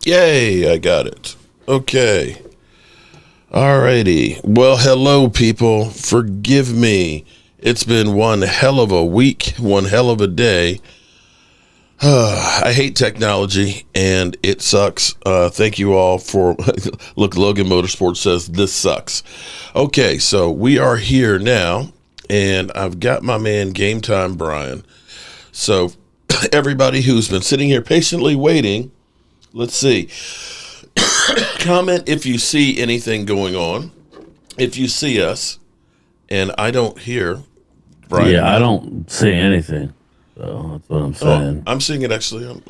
Yay, I got it. Okay. Alrighty. Well, hello, people. Forgive me. It's been one hell of a week, one hell of a day. I hate technology, and it sucks. Thank you all for... Look, Logan Motorsports says, this sucks. Okay, so we are here now, and I've got my man Game Time Brian. So everybody who's been sitting here patiently waiting, let's see. Comment if you see anything going on. If you see us, and I don't hear Brian. Yeah, I don't see anything. So that's what I'm saying. I'm seeing it actually.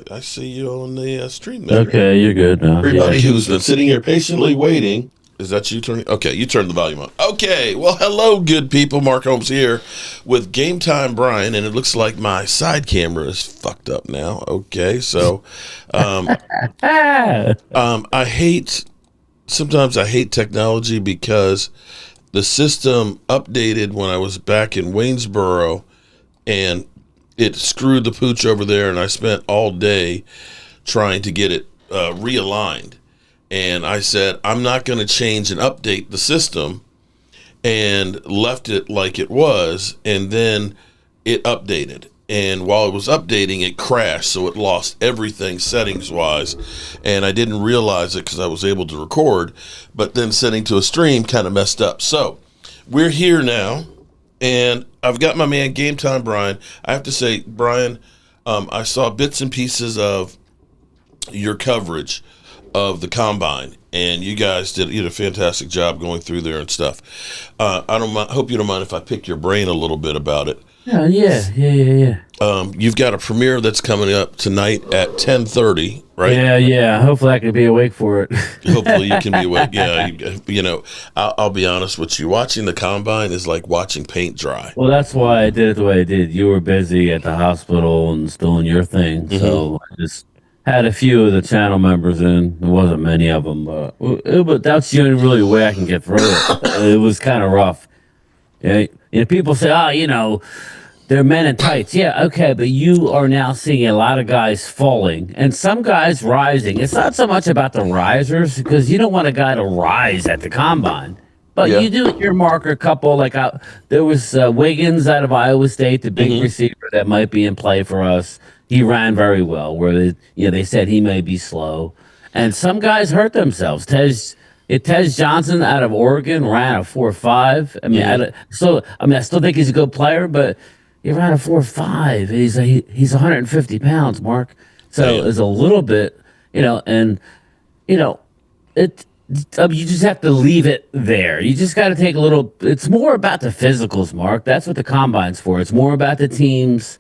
I see you on the stream there. Okay, you're good now. Everybody who's been sitting here patiently waiting. Is that you turning? Okay, you turned the volume on. Okay, well, hello, good people. Mark Holmes here with Game Time Brian, and it looks like my side camera is fucked up now. Okay, so sometimes I hate technology because the system updated when I was back in Waynesboro, and it screwed the pooch over there, and I spent all day trying to get it realigned. And I said, I'm not going to change and update the system, and left it like it was, and then it updated. And while it was updating, it crashed, so it lost everything settings-wise, and I didn't realize it because I was able to record, but then setting to a stream kind of messed up. So we're here now, and I've got my man Game Time Brian. I have to say, Brian, I saw bits and pieces of your coverage of the combine, and you guys did a fantastic job going through there and stuff. Hope you don't mind if I pick your brain a little bit about it. Yeah. You've got a premiere that's coming up tonight at 10:30, right? Yeah. Hopefully I can be awake for it. Hopefully you can be awake. Yeah, I'll be honest with you. Watching the combine is like watching paint dry. Well, that's why I did it the way I did. You were busy at the hospital and still doing your thing, so I just had a few of the channel members in. There wasn't many of them, but that's the only really way I can get through it. It was kind of rough. Yeah, people say, they're men in tights. Yeah, okay, but you are now seeing a lot of guys falling and some guys rising. It's not so much about the risers because you don't want a guy to rise at the combine. But you do earmark a couple. Like there was Wiggins out of Iowa State, the big receiver that might be in play for us. He ran very well. Where they said he may be slow, and some guys hurt themselves. Tej Johnson out of Oregon ran a 4.5. I still think he's a good player, but he ran a 4.5. He's 150 pounds, Mark. So it's a little bit, you just have to leave it there. You just got to take a little. It's more about the physicals, Mark. That's what the combine's for. It's more about the teams.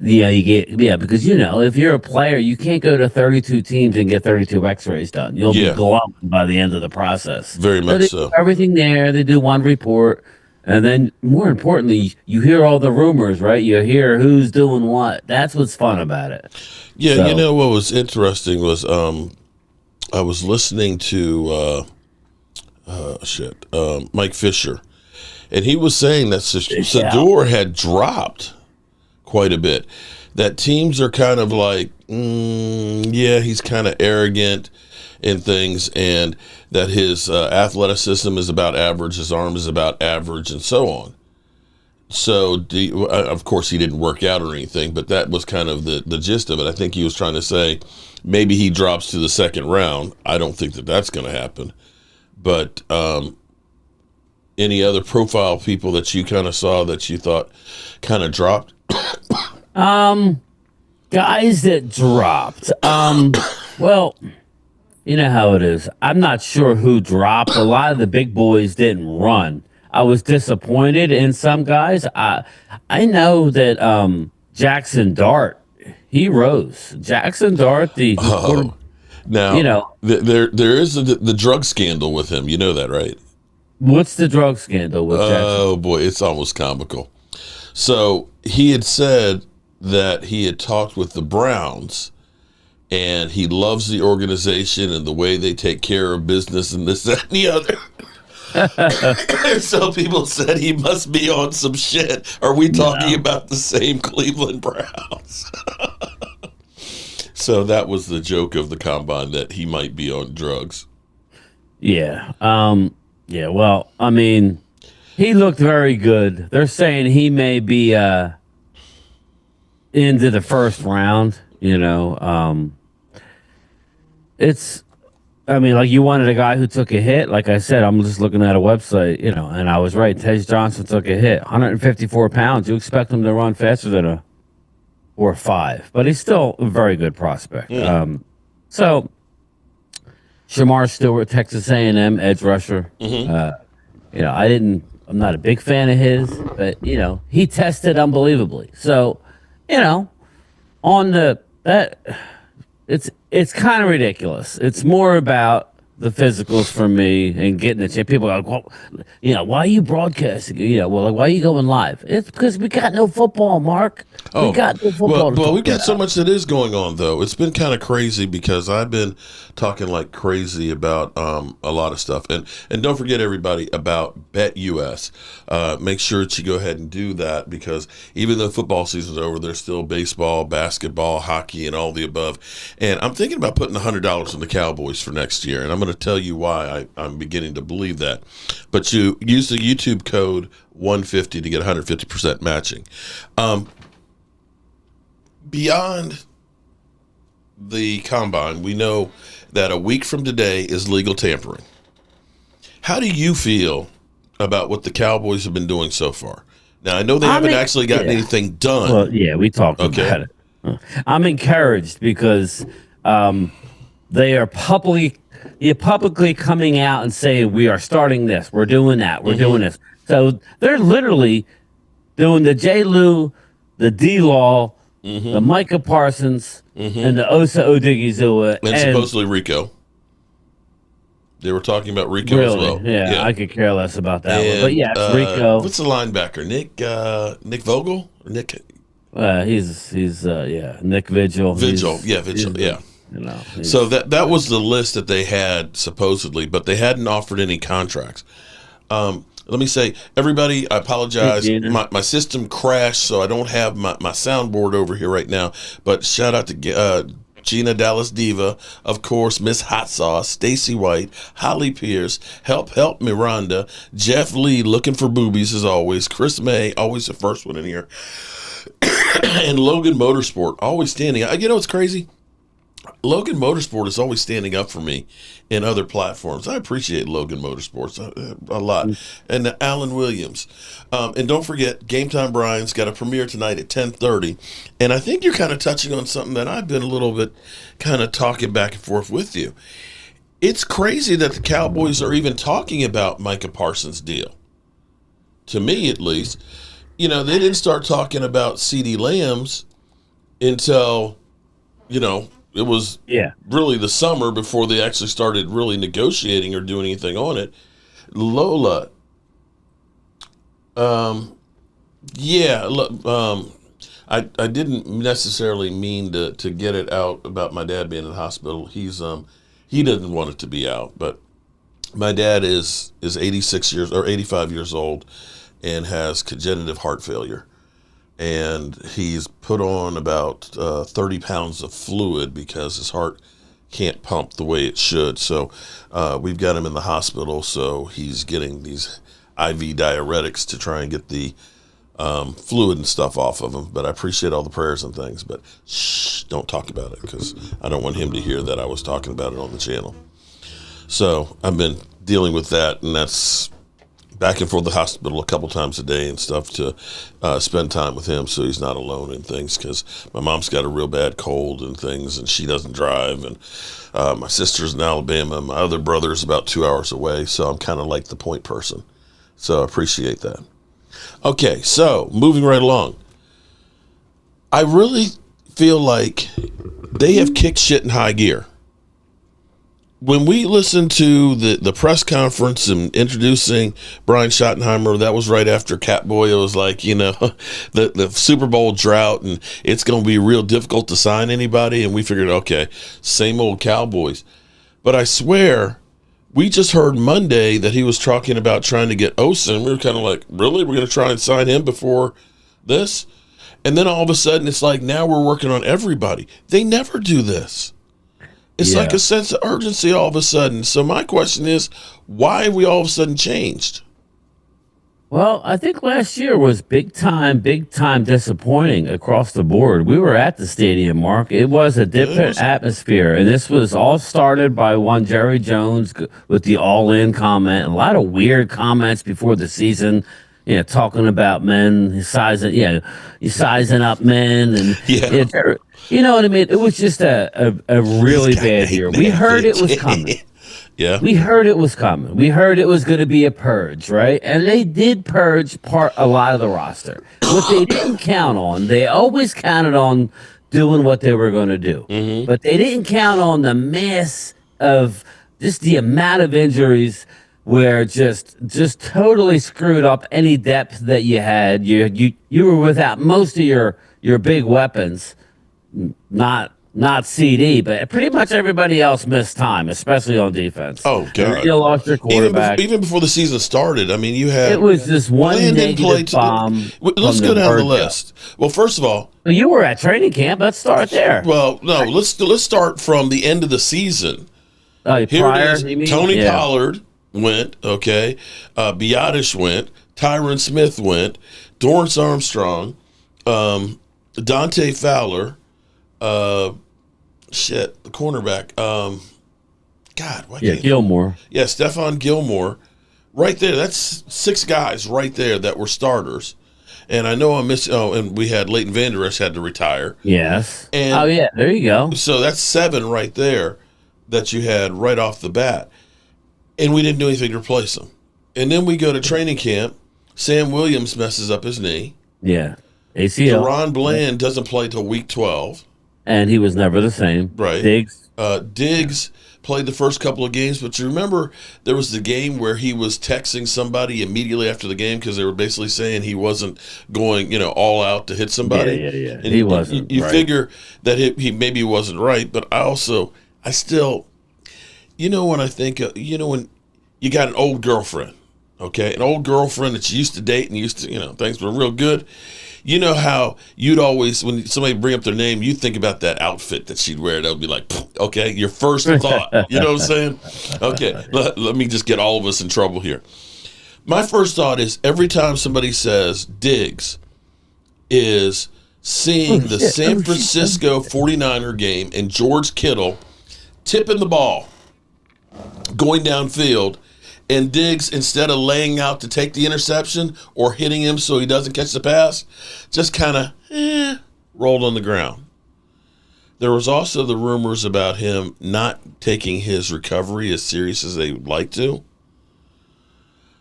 Because if you're a player, you can't go to 32 teams and get 32 X-rays done. You'll be glowing by the end of the process. Very much so. Everything there, they do one report, and then more importantly, you hear all the rumors, right? You hear who's doing what. That's what's fun about it. Yeah, so, what was interesting was I was listening to Mike Fisher, and he was saying that Sador had dropped quite a bit. That teams are kind of like, he's kind of arrogant in things, and that his athleticism is about average, his arm is about average, and so on. So, of course, he didn't work out or anything, but that was kind of the gist of it. I think he was trying to say maybe he drops to the second round. I don't think that's going to happen. But any other profile people that you kind of saw that you thought kind of dropped? Guys that dropped. Well, you know how it is. I'm not sure who dropped. A lot of the big boys didn't run. I was disappointed in some guys. I know that Jackson Dart, he rose. Jackson Dart, now there is the drug scandal with him. You know that, right? What's the drug scandal with Jackson? Oh boy, it's almost comical. So he had said that he had talked with the Browns, and he loves the organization and the way they take care of business and this, that, and the other. So people said he must be on some shit. Are we talking about the same Cleveland Browns? So that was the joke of the combine, that he might be on drugs. Yeah. Yeah. Well, I mean, he looked very good. They're saying he may be into the first round. It's. I mean, like you wanted a guy who took a hit. Like I said, I'm just looking at a website, and I was right. Tej Johnson took a hit, 154 pounds. You expect him to run faster than a 4.5, but he's still a very good prospect. So Shamar Stewart, Texas A&M edge rusher. I'm not a big fan of his, but he tested unbelievably. So, on that, it's kind of ridiculous. It's more about the physicals for me and getting the chance. People are like, well, why are you broadcasting? Why are you going live? It's because we got no football, Mark. We got no football. Well, we got so much that is going on, though. It's been kind of crazy because I've been talking like crazy about a lot of stuff. And don't forget, everybody, about BetUS. Make sure that you go ahead and do that, because even though football season's over, there's still baseball, basketball, hockey, and all the above. And I'm thinking about putting $100 in the Cowboys for next year, and I'm going to tell you why I'm beginning to believe that. But you use the YouTube code 150 to get 150% matching. Beyond the combine, we know that a week from today is legal tampering. How do you feel about what the Cowboys have been doing so far? Now, I know they haven't actually gotten anything done. Well, yeah, we talked about it. I'm encouraged because they are publicly coming out and saying, we are starting this, we're doing that, we're doing this. So they're literally doing the J. Lou, the D. Law, the Micah Parsons, and the Osa Odigizua. And supposedly Rico. They were talking about Rico as well. Yeah, I could care less about that one. But yeah, it's Rico. What's the linebacker? Nick Vogel? Or Nick? He's Nick Vigil. Vigil. So that was the list that they had supposedly, but they hadn't offered any contracts. Let me say, everybody, I apologize. My system crashed, so I don't have my soundboard over here right now. But shout out to Gina Dallas Diva, of course, Miss Hot Sauce, Stacy White, Holly Pierce, Help Miranda, Jeff Lee, looking for boobies as always, Chris May, always the first one in here, and Logan Motorsport, always standing out. You know what's crazy? Logan Motorsport is always standing up for me in other platforms. I appreciate Logan Motorsports a lot. And Alan Williams. And don't forget, Game Time Brian's got a premiere tonight at 10:30. And I think you're kind of touching on something that I've been a little bit kind of talking back and forth with you. It's crazy that the Cowboys are even talking about Micah Parsons' deal. To me, at least. They didn't start talking about CeeDee Lamb's until, it was really the summer before they actually started really negotiating or doing anything on it. Lola. I didn't necessarily mean to get it out about my dad being in the hospital. He doesn't want it to be out, but my dad is 85 years old and has congenital heart failure. And he's put on about 30 pounds of fluid because his heart can't pump the way it should. So we've got him in the hospital. So he's getting these IV diuretics to try and get the fluid and stuff off of him. But I appreciate all the prayers and things. But shh, don't talk about it, because I don't want him to hear that I was talking about it on the channel. So I've been dealing with that, and that's back and forth to the hospital a couple times a day and stuff to spend time with him so he's not alone and things, because my mom's got a real bad cold and things, and she doesn't drive, and my sister's in Alabama, my other brother's about 2 hours away, so I'm kind of like the point person. So I appreciate that. Okay, so moving right along. I really feel like they have kicked shit in high gear. When we listened to the press conference and introducing Brian Schottenheimer, that was right after Catboy was like, the Super Bowl drought, and it's going to be real difficult to sign anybody. And we figured, okay, same old Cowboys. But I swear, we just heard Monday that he was talking about trying to get Osa, and we were kind of like, really? We're going to try and sign him before this? And then all of a sudden, it's like now we're working on everybody. They never do this. It's like a sense of urgency all of a sudden. So my question is, why have we all of a sudden changed? Well, I think last year was big time disappointing across the board. We were at the stadium, Mark. It was a different atmosphere. And this was all started by one Jerry Jones with the all-in comment. A lot of weird comments before the season, talking about men, you're sizing up men. And you know what I mean? It was just a really bad year. We heard it was coming. Yeah. We heard it was coming. We heard it was going to be a purge, right? And they did purge a lot of the roster. What they didn't count on, they always counted on doing what they were going to do. Mm-hmm. But they didn't count on the mass of just the amount of injuries where just totally screwed up any depth that you had. You were without most of your big weapons, not CD, but pretty much everybody else missed time, especially on defense. Oh, God. You lost your quarterback. Even before the season started, I mean, you had... It was just one negative bomb. Let's go down the list. Well, first of all... You were at training camp. Let's start there. Well, no, let's start from the end of the season. Here it is. Tony Pollard went, okay. Biotish went. Tyron Smith went. Dorrance Armstrong. Dante Fowler. The cornerback. Gilmore. Yeah, Stephon Gilmore. Right there. That's 6 guys right there that were starters. And I know I missed. Oh, and we had Leighton Vander Esch had to retire. Yes. And there you go. So that's 7 right there that you had right off the bat. And we didn't do anything to replace them. And then we go to training camp. Sam Williams messes up his knee. Yeah. ACL. Deron Bland doesn't play till week 12. And he was never the same. Right. Diggs played the first couple of games, but you remember there was the game where he was texting somebody immediately after the game because they were basically saying he wasn't going, all out to hit somebody. Yeah. And he wasn't. You figure that he maybe wasn't right, but I still, when I think, when you got an old girlfriend, okay, an old girlfriend that you used to date and things were real good. You know how you'd always, when somebody bring up their name, you think about that outfit that she'd wear. That would be like, okay, your first thought. You know what I'm saying? Okay, let me just get all of us in trouble here. My first thought is every time somebody says Diggs is seeing the San Francisco 49er game and George Kittle tipping the ball, going downfield, and Diggs, instead of laying out to take the interception or hitting him so he doesn't catch the pass, just kind of rolled on the ground. There was also the rumors about him not taking his recovery as serious as they would like to.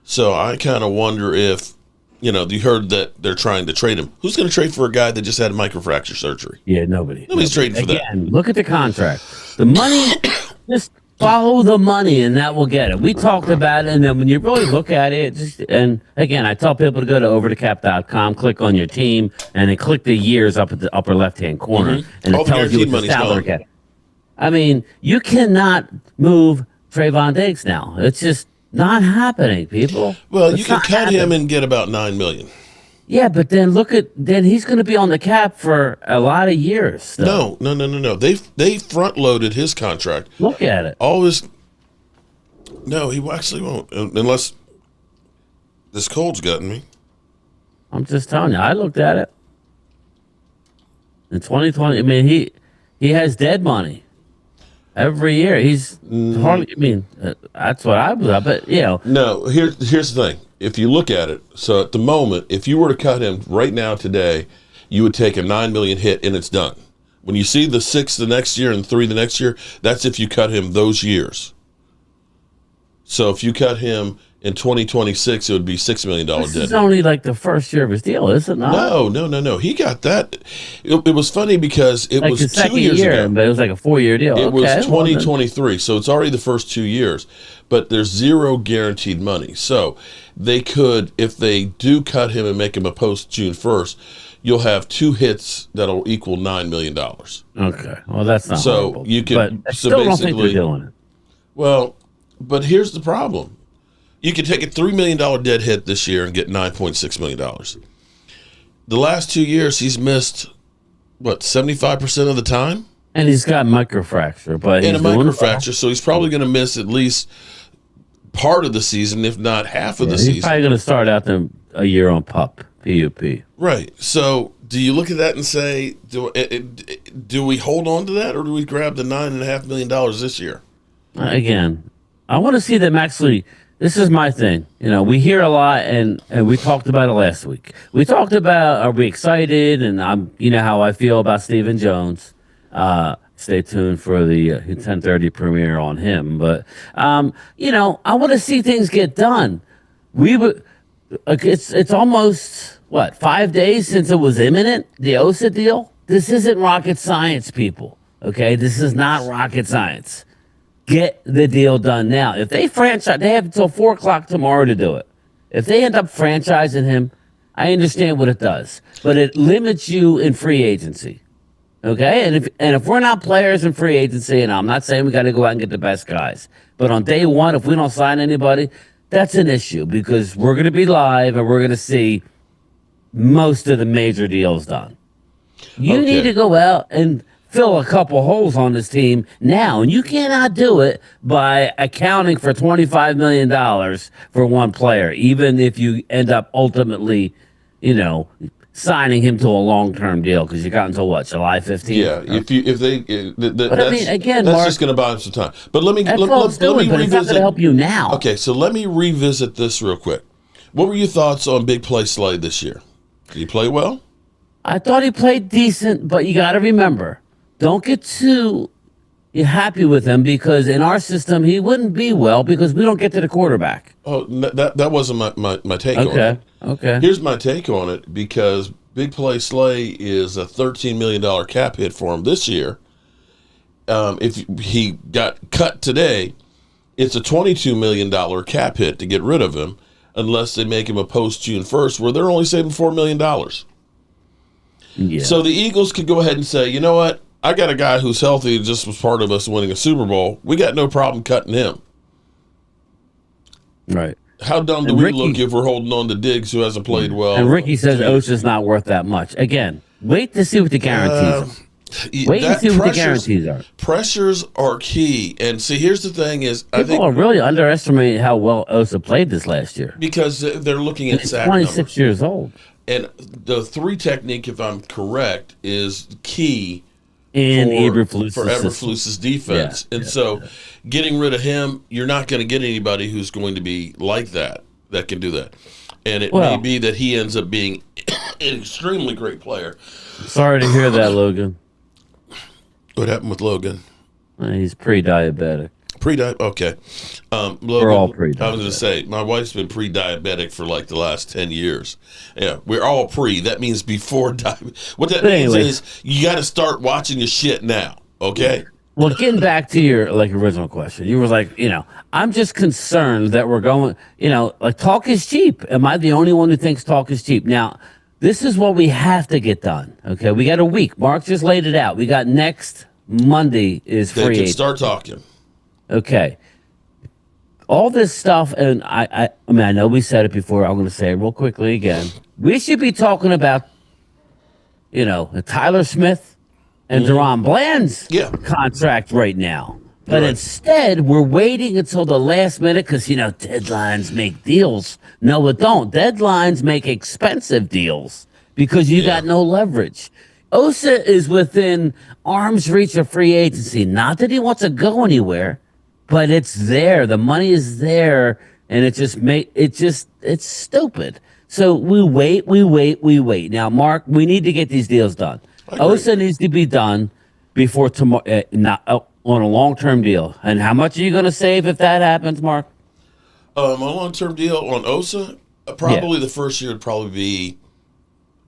So I kind of wonder if, you heard that they're trying to trade him. Who's going to trade for a guy that just had microfracture surgery? Yeah, nobody. Nobody's trading for that. Again, look at the contract. The money, just follow the money, and that will get it. We talked about it, and then when you really look at it, and again, I tell people to go to overthecap.com, click on your team, and then click the years up at the upper left-hand corner, and it tells you what the salary get. I mean, you cannot move Trayvon Diggs now. It's just not happening, people. Well, you can cut him and get about $9 million. Yeah, but then then he's going to be on the cap for a lot of years. So. No. They front loaded his contract. Look at it. No, he actually won't unless this cold's gotten me. I'm just telling you. I looked at it in 2020. I mean, he has dead money every year. He's hardly. I mean, that's what I was up. But No, here's the thing. If you look at it, so at the moment, if you were to cut him right now today, you would take a $9 million hit and it's done. When you see the 6 the next year and 3 the next year, that's if you cut him those years. So if you cut him in 2026, it would be $6 million dead. This is only like the first year of his deal, is it not? No. He got that. It was funny because it like was the 2 years year, ago. But it was like a 4-year deal. It was 2023, so it's already the first 2 years. But there's 0 guaranteed money. So they could, if they do cut him and make him a post June 1st, you'll have 2 hits that'll equal $9 million. Okay. Well, that's not so horrible. you can. But I so still don't think they're doing it. Well, but here's the problem. You could take a $3 million dead hit this year and get $9.6 million. the last 2 years he's missed, 75% of the time? And he's got microfracture, but And he's a doing microfracture, well. so he's probably going to miss at least part of the season, if not half of the He's season. probably going to start out a year on PUP. Right. So do you look at that and say, do we hold on to that, or do we grab the $9.5 million this year? Again, I want to see them actually. This is my thing. We hear a lot, and we talked about it last week. We talked about, are we excited? And how I feel about Stephen Jones. Stay tuned for the 10:30 premiere on him. But I want to see things get done. It's almost 5 days since it was imminent, the OSA deal. This isn't rocket science, people. Okay, this is not rocket science. Get the deal done now. If they franchise, they have until 4:00 tomorrow to do it. If they end up franchising him, I understand what it does, but it limits you in free agency. Okay, and if we're not players in free agency, and I'm not saying we got to go out and get the best guys, but on day one, if we don't sign anybody, that's an issue because we're going to be live and we're going to see most of the major deals done. You need to go out and fill a couple holes on this team now, and you cannot do it by accounting for $25 million for one player, even if you end up ultimately, signing him to a long-term deal because you got until July 15th. Yeah, again, that's Mark, just going to buy him some time. But let me but revisit. it's not going to help you now. Okay, so let me revisit this real quick. What were your thoughts on Big Play Slade this year? Did he play well? I thought he played decent, but you got to remember, don't get too happy with him because in our system he wouldn't be well because we don't get to the quarterback. Oh, that wasn't my take on it. Okay. Here's my take on it because Big Play Slay is a $13 million cap hit for him this year. If he got cut today, it's a $22 million cap hit to get rid of him unless they make him a post-June 1st where they're only saving $4 million. Yeah. So the Eagles could go ahead and say, you know what? I got a guy who's healthy and just was part of us winning a Super Bowl. We got no problem cutting him. Right. How dumb do we look if we're holding on to Diggs, who hasn't played well? And Ricky says Osa's not worth that much. Again, wait to see what the guarantees are. Wait and see what the guarantees are. Pressures are key. And see, here's the thing is, People are really underestimating how well Osa played this last year. Because they're looking at sack 26 numbers. years old. And the 3 technique, if I'm correct, is key in for Eberflus's defense. So getting rid of him, you're not going to get anybody who's going to be like that can do that. And it may be that he ends up being an extremely great player. Sorry to hear that, Logan. What happened with Logan? He's pre-diabetic. Okay. Logan, We're all pre-diabetic. I was going to say, my wife's been pre-diabetic for like the last 10 years. Yeah, we're all pre. That means before diabetes. What that means is you got to start watching your shit now, okay? Well, getting back to your original question, you were like, I'm just concerned that we're going, talk is cheap. Am I the only one who thinks talk is cheap? Now, this is what we have to get done, okay? We got a week. Mark just laid it out. We got next Monday is free. They can start talking. Okay. All this stuff, and I know we said it before. I'm going to say it real quickly again. We should be talking about, Tyler Smith and Deron Bland's contract right now. But instead, we're waiting until the last minute because, deadlines make deals. No, it don't. Deadlines make expensive deals because you got no leverage. Osa is within arm's reach of free agency. Not that he wants to go anywhere. But it's there. The money is there, and it's stupid. So we wait. Now, Mark, we need to get these deals done. Osa needs to be done before tomorrow, not on a long-term deal. And how much are you going to save if that happens, Mark? A long-term deal on Osa, probably the first year would probably be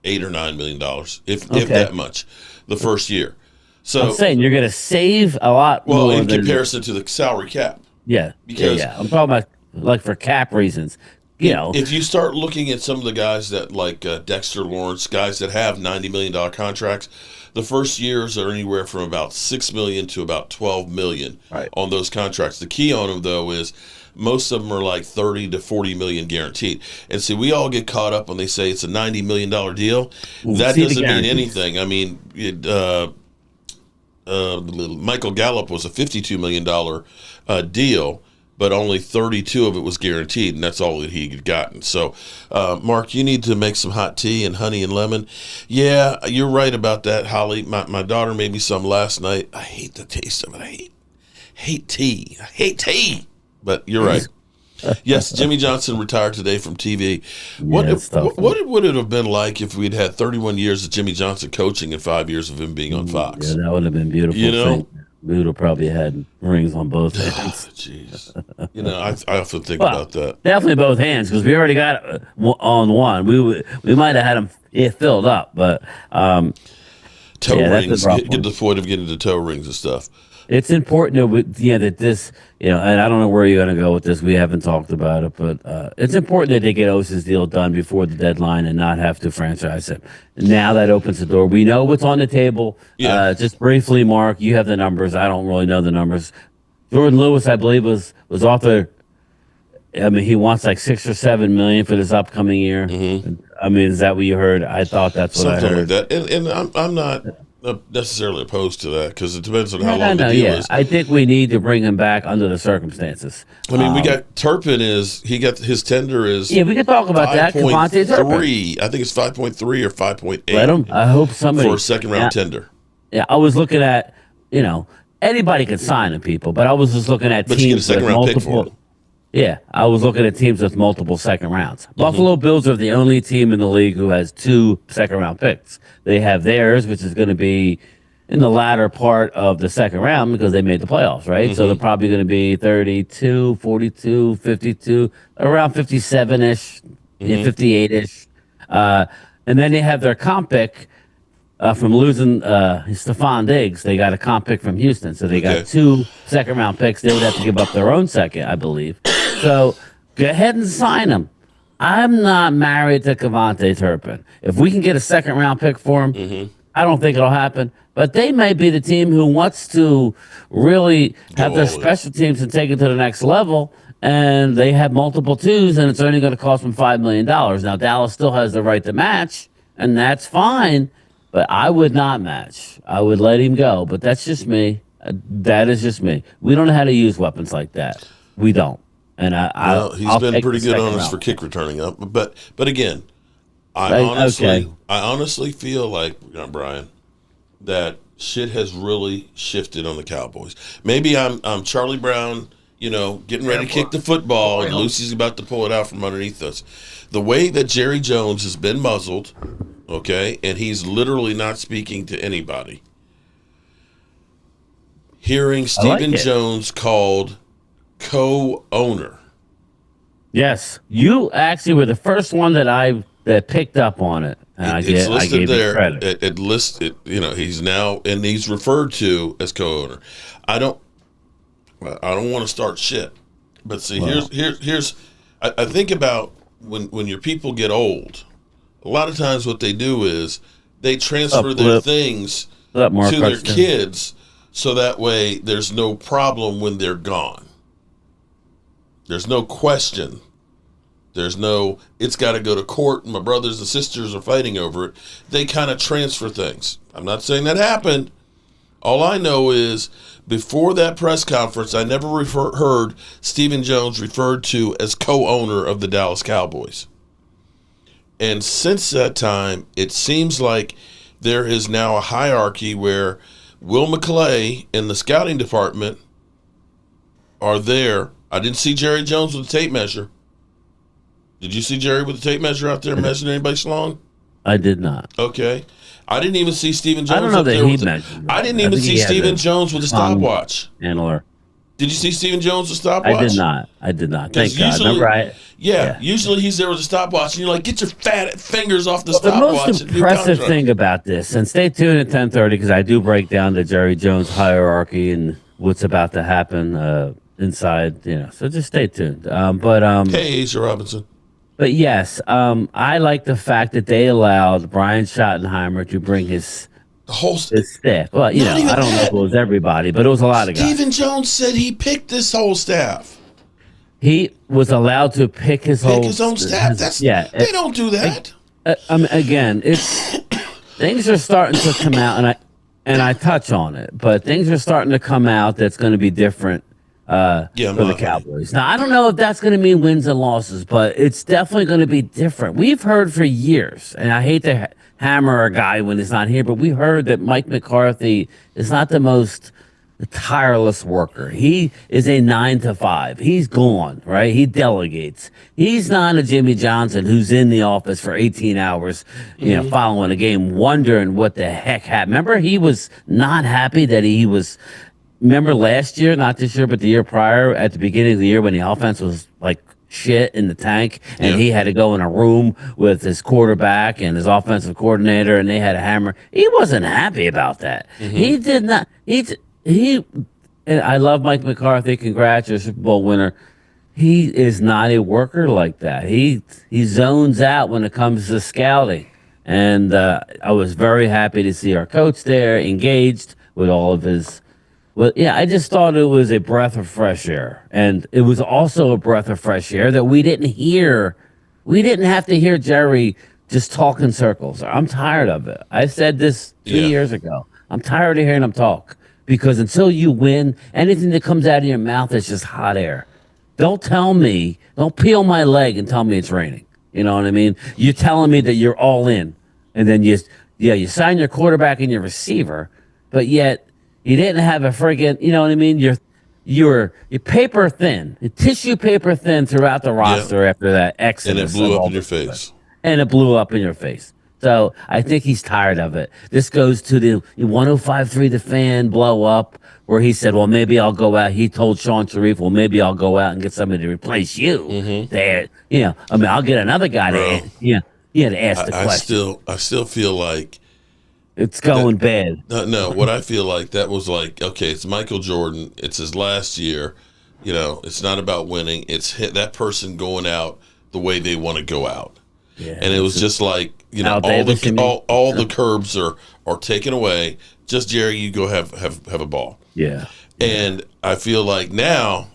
$8 or $9 million, if that much, the first year. So I'm saying you're going to save a lot more. Well, in comparison to the salary cap. Yeah, because I'm talking about for cap reasons. If you start looking at some of the guys that like Dexter Lawrence, guys that have $90 million contracts, the first years are anywhere from about $6 million to about $12 million on those contracts. The key on them though is most of them are like 30 to 40 million guaranteed. And see, we all get caught up when they say it's a $90 million deal. That doesn't mean anything. I mean, Michael Gallup was a $52 million deal, but only 32 of it was guaranteed, and that's all that he had gotten. So, Mark, you need to make some hot tea and honey and lemon. Yeah, you're right about that, Holly. My daughter made me some last night. I hate the taste of it. I hate tea. I hate tea. But you're right. Yes, Jimmy Johnson retired today from TV. What would it have been like if we'd had 31 years of Jimmy Johnson coaching and 5 years of him being on Fox? Yeah, that would have been beautiful. You know? We would have probably had rings on both hands. Jeez. I often think about that. Definitely both hands, because we already got on one. We might have had them filled up, but toe rings. Get to the point of getting the toe rings and stuff. It's important that this, and I don't know where you're going to go with this. We haven't talked about it, but it's important that they get Osa's deal done before the deadline and not have to franchise him. Now that opens the door. We know what's on the table. Yeah. Just briefly, Mark, you have the numbers. I don't really know the numbers. Jordan Lewis, I believe, was offered. I mean, he wants like $6 or $7 million for this upcoming year. Mm-hmm. I mean, is that what you heard? I thought that's what something I heard. Like that. And I'm not necessarily opposed to that, because it depends on how long the deal is. I think we need to bring him back under the circumstances. I mean, we got Turpin he got his tender is we can talk about that. Cavante Turpin. I think it's 5.3 or 5.8. Let him. I hope somebody for a second round tender. Yeah, I was looking at anybody could sign him, people, but I was just looking at but teams you get a second round pick for him. Yeah, I was looking at teams with multiple second rounds. Buffalo Bills are the only team in the league who has 2 second round picks. They have theirs, which is going to be in the latter part of the second round because they made the playoffs, right? Mm-hmm. So they're probably going to be 32, 42, 52, around 57-ish, 58-ish. And then they have their comp pick from losing Stephon Diggs. They got a comp pick from Houston. So they got 2 second-round picks. They would have to give up their own second, I believe. So go ahead and sign them. I'm not married to Cavante Turpin. If we can get a second-round pick for him, I don't think it'll happen. But they may be the team who wants to really have their special teams and take it to the next level. And they have multiple 2s, and it's only going to cost them $5 million. Now, Dallas still has the right to match, and that's fine. But I would not match. I would let him go. But that's just me. That is just me. We don't know how to use weapons like that. We don't. And he's been pretty good on us for kick returning up. But again, I honestly feel like, Brian, that shit has really shifted on the Cowboys. Maybe I'm Charlie Brown, getting ready to kick the football, and Lucy's about to pull it out from underneath us. The way that Jerry Jones has been muzzled, okay, and he's literally not speaking to anybody. Hearing Stephen Jones called co-owner. Yes, you actually were the first one that picked up on it. It's listed there. It lists it. He's now, and he's referred to as co-owner. I don't want to start shit, but see, here's. I think about when your people get old. A lot of times, what they do is they transfer their things to their kids, so that way there's no problem when they're gone. There's no question. It's got to go to court, and my brothers and sisters are fighting over it. They kind of transfer things. I'm not saying that happened. All I know is before that press conference, I never heard Stephen Jones referred to as co-owner of the Dallas Cowboys. And since that time, it seems like there is now a hierarchy where Will McClay and the scouting department are there. I didn't see Jerry Jones with the tape measure. Did you see Jerry with the tape measure out there measuring anybody's long? I did not. Okay. I didn't even see Stephen Jones. I don't know that he measured. I didn't even see Stephen Jones with a stopwatch. Handler. Did you see Stephen Jones with a stopwatch? I did not. Thank God. Remember, usually he's there with a stopwatch, and you're like, get your fat fingers off the stopwatch. The most impressive thing about this, and stay tuned at 10:30 because I do break down the Jerry Jones hierarchy and what's about to happen inside. So just stay tuned. Hey, Asia Robinson. But yes, I like the fact that they allowed Brian Schottenheimer to bring The whole, his staff. Well, not I even don't know if it that. was everybody, but it was a lot of guys. Stephen Jones said he picked this whole staff. He was allowed to pick his Pick whole, his own staff. That's yeah. they don't do Ag- that. again, it's things are starting to come out, and I touch on it, but things are starting to come out that's going to be different Yeah, for the Cowboys. Now, I don't know if that's going to mean wins and losses, but it's definitely going to be different. We've heard for years, and I hate to hammer a guy when he's not here, but we heard that Mike McCarthy is not the most tireless worker. He is a 9 to 5. He's gone, right? He delegates. He's not a Jimmy Johnson who's in the office for 18 hours, following a game, wondering what the heck happened. Remember, he was not happy that he was. Remember last year, not this year, but the year prior, at the beginning of the year when the offense was like shit in the tank, and he had to go in a room with his quarterback and his offensive coordinator, and they had a hammer. He wasn't happy about that. He did not. He. And I love Mike McCarthy. Congrats, you're a Super Bowl winner. He is not a worker like that. He zones out when it comes to scouting, and I was very happy to see our coach there engaged with all of his. Well, yeah, I just thought it was a breath of fresh air. And it was also a breath of fresh air that we didn't hear. We didn't have to hear Jerry just talk in circles. I'm tired of it. I said this 2 years ago. I'm tired of hearing him talk because until you win, anything that comes out of your mouth is just hot air. Don't peel my leg and tell me it's raining. You know what I mean? You're telling me that you're all in. And then you sign your quarterback and your receiver, but yet you didn't have a friggin', you know what I mean? You're paper thin, tissue paper thin throughout the roster after that And exodus. it blew up in your face. And it blew up in your face. So I think he's tired of it. This goes to the 105.3 The Fan blow up where he said, well, maybe I'll go out. He told Sean Sharif, well, maybe I'll go out and get somebody to replace you. There, I'll get another guy to ask the question. I still feel like It's going bad. no, what I feel like that was like, okay, it's Michael Jordan. It's his last year. It's not about winning. It's that person going out the way they want to go out. Yeah, And it was just like, all the curbs are taken away. Just Jerry, you go have a ball. Yeah. And I feel like now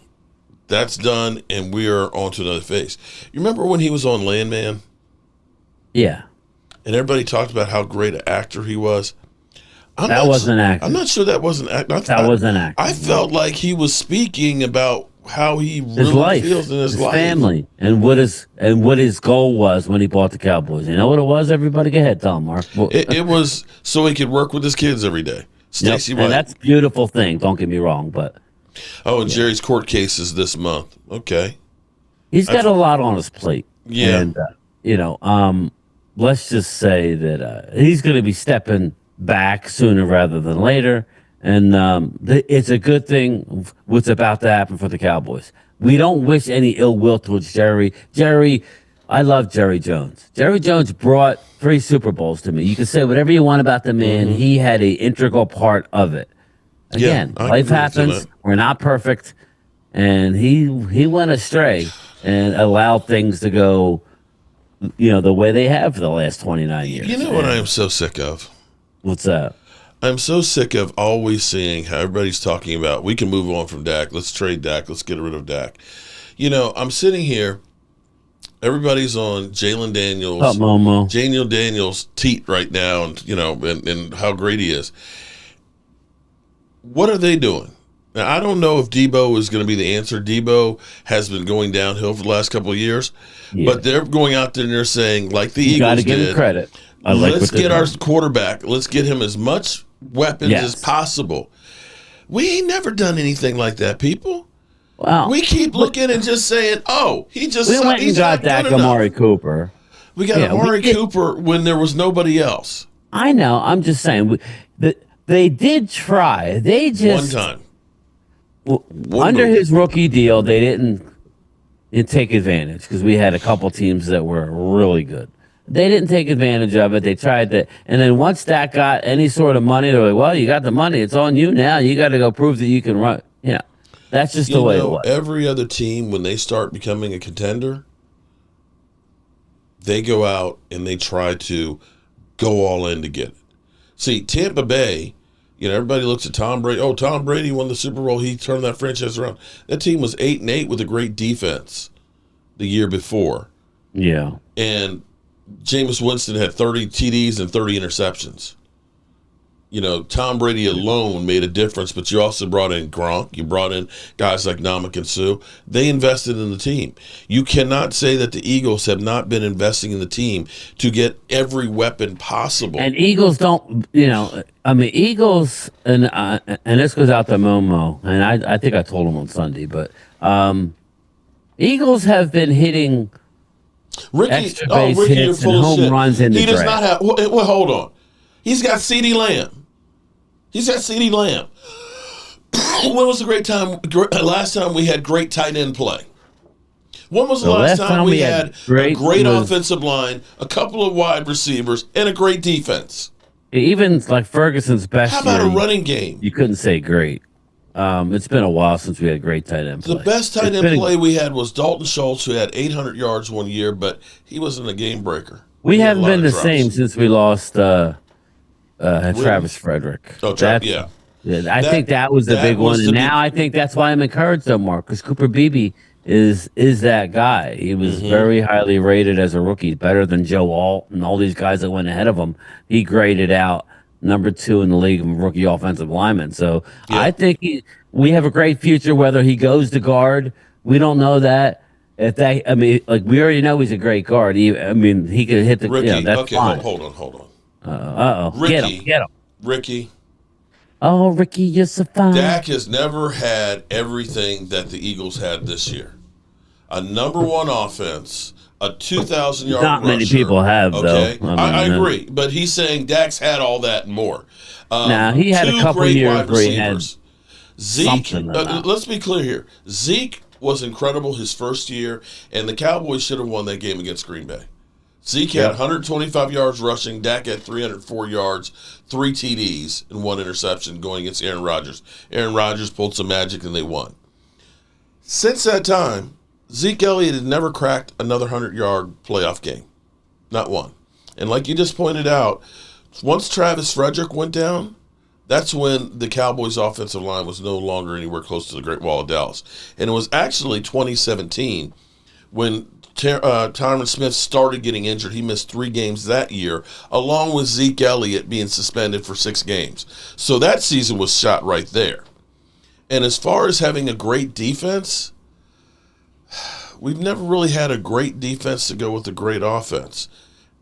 that's done and we are on to another phase. You remember when he was on Landman? Yeah. And everybody talked about how great an actor he was. That wasn't acting. I'm not sure that wasn't acting. That wasn't acting. I felt like he was speaking about how he His really life, feels in his life. family, and what his goal was when he bought the Cowboys. You know what it was? Everybody, go ahead, tell him, Mark. It was so he could work with his kids every day. Stacey White. And that's a beautiful thing. Don't get me wrong, but and Jerry's court case is this month. Okay. he's got a lot on his plate. Yeah. And let's just say that he's going to be stepping back sooner rather than later. And it's a good thing what's about to happen for the Cowboys. We don't wish any ill will towards Jerry. I love Jerry Jones. Jerry Jones brought 3 Super Bowls to me. You can say whatever you want about the man. He had an integral part of it. Again, life happens. We're not perfect. And he went astray and allowed things to go, the way they have for the last 29 years. You know what I am so sick of? What's that? I'm so sick of always seeing how everybody's talking about we can move on from Dak. Let's trade Dak. Let's get rid of Dak. I'm sitting here. Everybody's on Jalen Daniels. Up, Momo. Jalen Daniels' teat right now, and how great he is. What are they doing? Now, I don't know if Debo is going to be the answer. Debo has been going downhill for the last couple of years, but they're going out there and they're saying, like the Eagles got to give did, him credit. Let's get our quarterback. Let's get him as much weapons as possible. We ain't never done anything like that, people. Wow. We keep looking and just saying, he just we went and got Dak Amari Cooper. We got Amari Cooper when there was nobody else. I know. I'm just saying they did try. They just one time under his rookie deal, they didn't take advantage because we had a couple teams that were really good. They didn't take advantage of it. They tried to, and then once Dak got any sort of money, they're like, "Well, you got the money. It's on you now. You got to go prove that you can run." That's just the way it was. Every other team, when they start becoming a contender, they go out and they try to go all in to get it. See, Tampa Bay, everybody looks at Tom Brady. Oh, Tom Brady won the Super Bowl. He turned that franchise around. That team was 8-8 with a great defense the year before. Yeah. And Jameis Winston had 30 TDs and 30 interceptions. Tom Brady alone made a difference, but you also brought in Gronk. You brought in guys like Namak and Sue. They invested in the team. You cannot say that the Eagles have not been investing in the team to get every weapon possible. And Eagles don't, Eagles, and this goes out to Momo, and I think I told him on Sunday, but Eagles have been hitting extra base hits and home runs in the draft. He does not have, well, hold on. He's got CeeDee Lamb. When was the last time we had great tight end play? When was the last time we had a great offensive line, a couple of wide receivers, and a great defense? Even like Ferguson's best year. How about a running game? You couldn't say great. It's been a while since we had great tight end play. The best tight end play we had was Dalton Schultz, who had 800 yards one year, but he wasn't a game breaker. We haven't been the same since we lost Travis Frederick. Oh, yeah. I think that was the big one, and now I think that's why I'm encouraged so more, because Cooper Beebe is that guy. He was very highly rated as a rookie, better than Joe Alt and all these guys that went ahead of him. He graded out number 2 in the league of rookie offensive lineman. So I think we have a great future. Whether he goes to guard, we don't know that. We already know he's a great guard. He could hit the. Ricky, that's fine. Hold on. Ricky, get him. Ricky. Oh, Ricky, you're so fine. Dak has never had everything that the Eagles had this year. A number 1 offense, a 2,000-yard rusher. Not many people have, okay? though. I agree, but he's saying Dak's had all that and more. He had a couple years where he had Zeke, let's be clear here. Zeke was incredible his first year, and the Cowboys should have won that game against Green Bay. Zeke had 125 yards rushing. Dak had 304 yards, 3 TDs, and 1 interception going against Aaron Rodgers. Aaron Rodgers pulled some magic, and they won. Since that time, Zeke Elliott had never cracked another 100-yard playoff game. Not one. And like you just pointed out, once Travis Frederick went down, that's when the Cowboys' offensive line was no longer anywhere close to the Great Wall of Dallas. And it was actually 2017 when Tyron Smith started getting injured. He missed 3 games that year, along with Zeke Elliott being suspended for 6 games. So that season was shot right there. And as far as having a great defense, we've never really had a great defense to go with a great offense.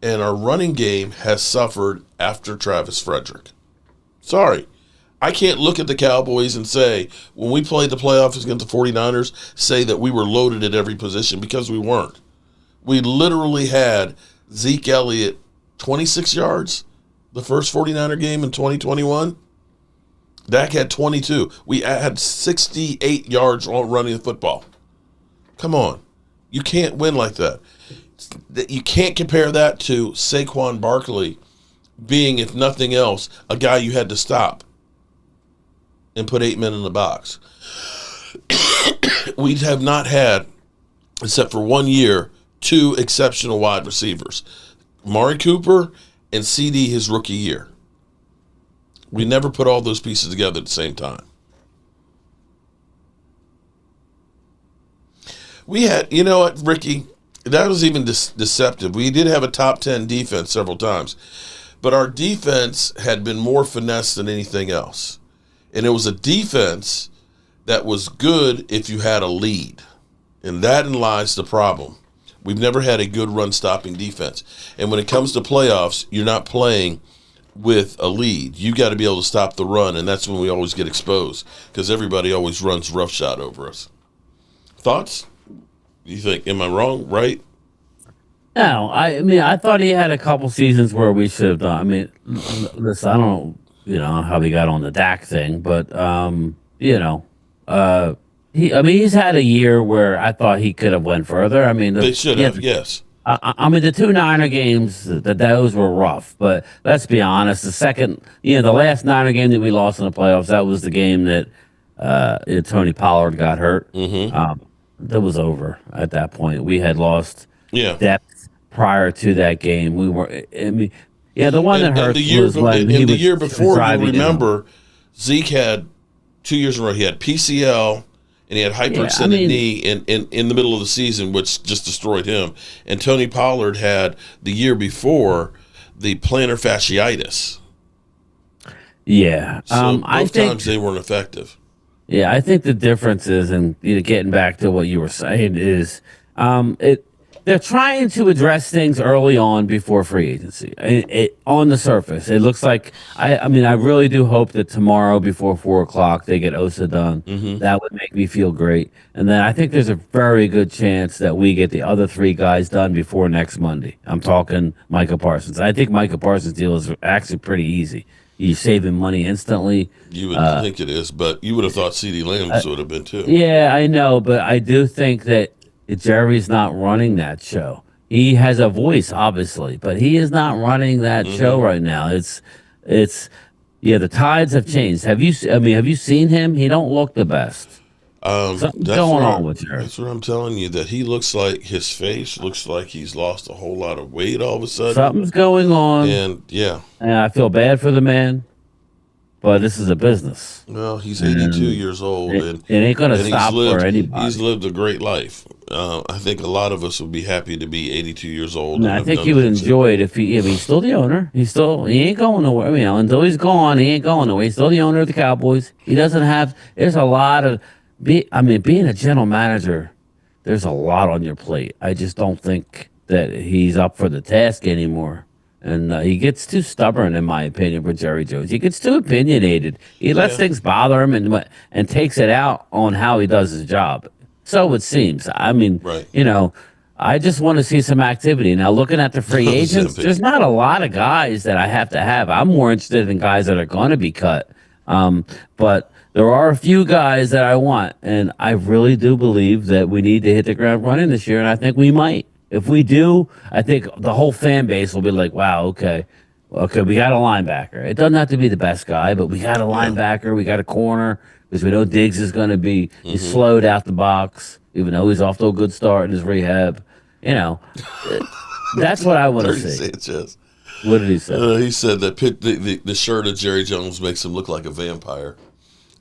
And our running game has suffered after Travis Frederick. Sorry. I can't look at the Cowboys and say, when we played the playoffs against the 49ers, say that we were loaded at every position, because we weren't. We literally had Zeke Elliott 26 yards the first 49er game in 2021. Dak had 22. We had 68 yards running the football. Come on. You can't win like that. You can't compare that to Saquon Barkley being, if nothing else, a guy you had to stop and put 8 men in the box. We have not had, except for 1 year, 2 exceptional wide receivers. Amari Cooper and CD his rookie year. We never put all those pieces together at the same time. We had, you know what, Ricky, that was even deceptive. We did have a top 10 defense several times, but our defense had been more finesse than anything else. And it was a defense that was good if you had a lead. And therein lies the problem. We've never had a good run-stopping defense. And when it comes to playoffs, you're not playing with a lead. You got to be able to stop the run, and that's when we always get exposed, because everybody always runs roughshod over us. Thoughts? You think, am I wrong, right? No, I thought he had a couple seasons where we should have done. I mean, listen, I don't know, how he got on the Dak thing, but he's had a year where I thought he could have went further. I mean, they should have, yes. The 2 Niner games, those were rough, but let's be honest. The last Niner game that we lost in the playoffs, that was the game that Tony Pollard got hurt. Mm-hmm. That was over at that point. We had lost depth, prior to that game. We were, I mean, yeah, the one that And hurt the year was when he and the was year before, you driving. remember, Zeke had 2 years in a row. He had PCL and he had hyperextended knee in the middle of the season, which just destroyed him. And Tony Pollard had the year before the plantar fasciitis. Yeah, So I both think times they weren't effective. Yeah, I think the difference is, and getting back to what you were saying, is they're trying to address things early on before free agency. On the surface, it looks like I mean, I really do hope that tomorrow before 4 o'clock they get Osa done. That would make me feel great. And then I think there's a very good chance that we get the other three guys done before next Monday. I'm talking Micah Parsons. I think Micah Parsons' deal is actually pretty easy. You're saving money instantly. You would think it is, but you would have thought CeeDee Lamb's would have been too. Yeah, I know, but I do think that Jerry's not running that show. He has a voice, obviously, but he is not running that show right now. Yeah, the tides have changed. Have you seen him? He don't look the best. Something's going on with Jerry. That's what I'm telling you. That he looks like his face looks like he's lost a whole lot of weight all of a sudden. Something's going on, And yeah, and I feel bad for the man. But this is a business. well, he's 82 years old, and It ain't gonna and stop for anybody. He's lived a great life. I think a lot of us would be happy to be 82 years old. And I think he would enjoy it if he's still the owner. He ain't going nowhere. Until he's gone, he ain't going nowhere. He's still the owner of the Cowboys. He doesn't have. There's a lot of. Being a general manager, there's a lot on your plate. I just don't think that he's up for the task anymore. And he gets too stubborn, in my opinion, for Jerry Jones. He gets too opinionated. He lets things bother him and takes it out on how he does his job. So it seems. I mean, Right. I just want to see some activity. Now, looking at the free agents, there's not a lot of guys that I have to have. I'm more interested in guys that are going to be cut. But there are a few guys that I want, and I really do believe that we need to hit the ground running this year, and I think we might. If we do, I think the whole fan base will be like, wow, okay, we got a linebacker. It doesn't have to be the best guy, but we got a linebacker, we got a corner, because we know Diggs is going to be he's slowed out the box, even though he's off to a good start in his rehab. That's what I want to see. Sanchez. What did he say? He said that the shirt of Jerry Jones makes him look like a vampire.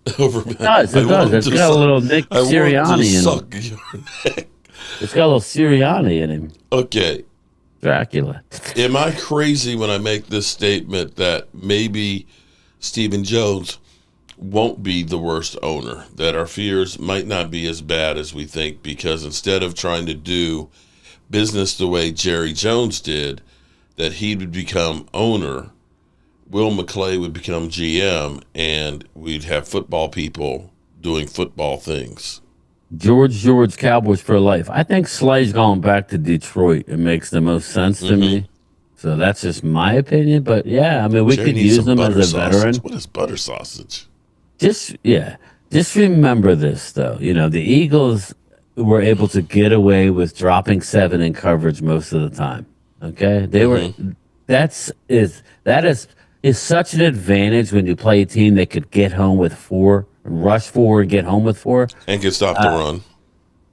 It does. It's got a little Nick Sirianni in it. It's got a little Sirianni in him. Okay. Dracula. Am I crazy when I make this statement that maybe Stephen Jones won't be the worst owner, that our fears might not be as bad as we think, because instead of trying to do business the way Jerry Jones did, that he would become owner, Will McClay would become GM, and we'd have football people doing football things. George, Cowboys for life. I think Slay's going back to Detroit. It makes the most sense to me. So that's just my opinion. But yeah, we Jerry could use him as a veteran. What is butter sausage? Just remember this, though. The Eagles were able to get away with dropping 7 in coverage most of the time. Okay, they were. That is such an advantage when you play a team that could get home with 4, rush 4, and get home with 4, and can stop the run.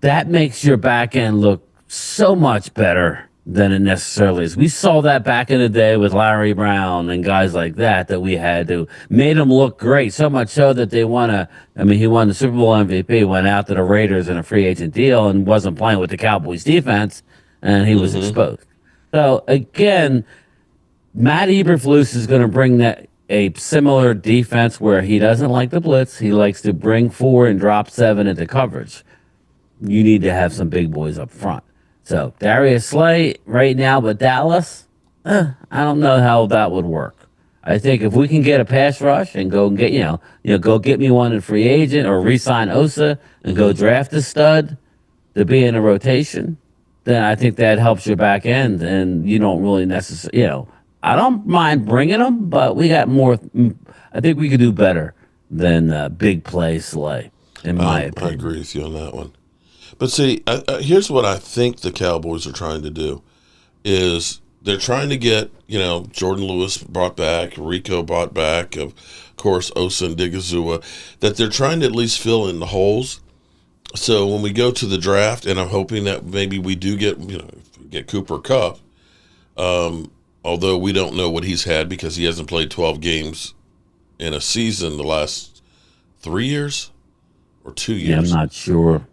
That makes your back end look so much better than it necessarily is. We saw that back in the day with Larry Brown and guys like that we had to made them look great. So much so that they won he won the Super Bowl MVP, went out to the Raiders in a free agent deal and wasn't playing with the Cowboys defense, and he was exposed. So again, Matt Eberflus is going to bring a similar defense where he doesn't like the blitz. He likes to bring 4 and drop 7 into coverage. You need to have some big boys up front. So Darius Slay right now with Dallas, I don't know how that would work. I think if we can get a pass rush and go and get go get me one in free agent or re-sign Osa and go draft a stud to be in a rotation, then I think that helps your back end, and you don't really necessarily I don't mind bringing them, but we got more. I think we could do better than big play Slay, in my opinion. I agree with you on that one. But see, here's what I think the Cowboys are trying to do is they're trying to get, Jordan Lewis brought back, Rico brought back, of course, Osa and Digazua, that they're trying to at least fill in the holes. So when we go to the draft, and I'm hoping that maybe we do get Cooper Kupp, Although we don't know what he's had because he hasn't played 12 games in a season the last 3 years or 2 years. Yeah, I'm not sure.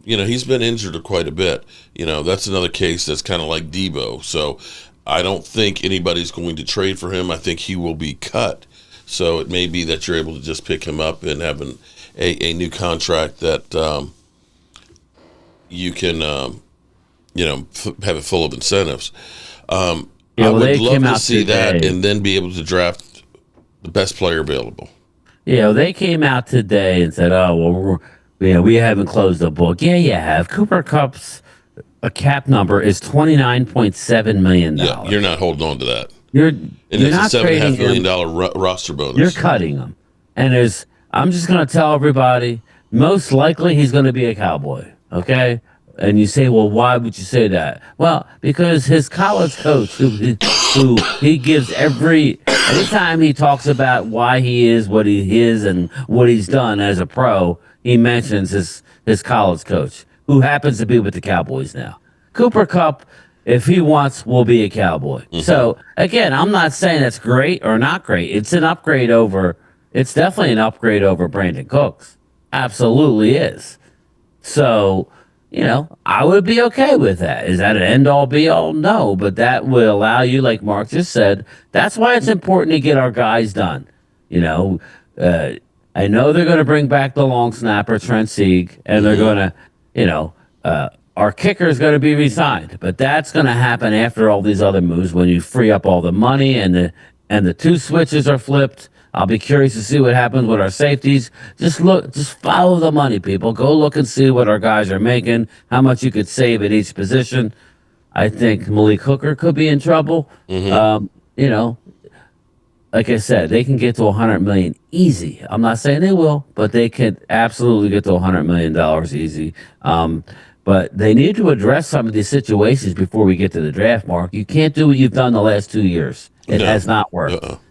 He's been injured quite a bit. That's another case that's kind of like Debo. So I don't think anybody's going to trade for him. I think he will be cut. So it may be that you're able to just pick him up and have a new contract that you can, have it full of incentives. I would love to see that and then be able to draft the best player available. Yeah, they came out today and said, "Oh, well, we haven't closed the book." Yeah, you have. Cooper Kupp's a cap number is $29.7 million. Yeah, you're not holding on to that. You're it's not a $7.5 trading million roster bonus. You're cutting him, and I'm just going to tell everybody. Most likely, he's going to be a Cowboy. Okay. And you say, well, why would you say that? Well, because his college coach, who he gives anytime he talks about why he is what he is and what he's done as a pro, he mentions his college coach, who happens to be with the Cowboys now. Cooper Kupp, if he wants, will be a Cowboy. Mm-hmm. So, again, I'm not saying that's great or not great. It's definitely an upgrade over Brandon Cooks. Absolutely is. So, I would be okay with that. Is that an end-all, be-all? No, but that would allow you, like Mark just said, that's why it's important to get our guys done. I know they're going to bring back the long snapper, Trent Sieg, and they're going to, our kicker is going to be re-signed. But that's going to happen after all these other moves when you free up all the money and the two switches are flipped. I'll be curious to see what happens with our safeties. Just follow the money, people. Go look and see what our guys are making, how much you could save at each position. I think Malik Hooker could be in trouble. Mm-hmm. Like I said, they can get to $100 million easy. I'm not saying they will, but they could absolutely get to $100 million easy. But they need to address some of these situations before we get to the draft, Mark. You can't do what you've done the last 2 years. It has not worked.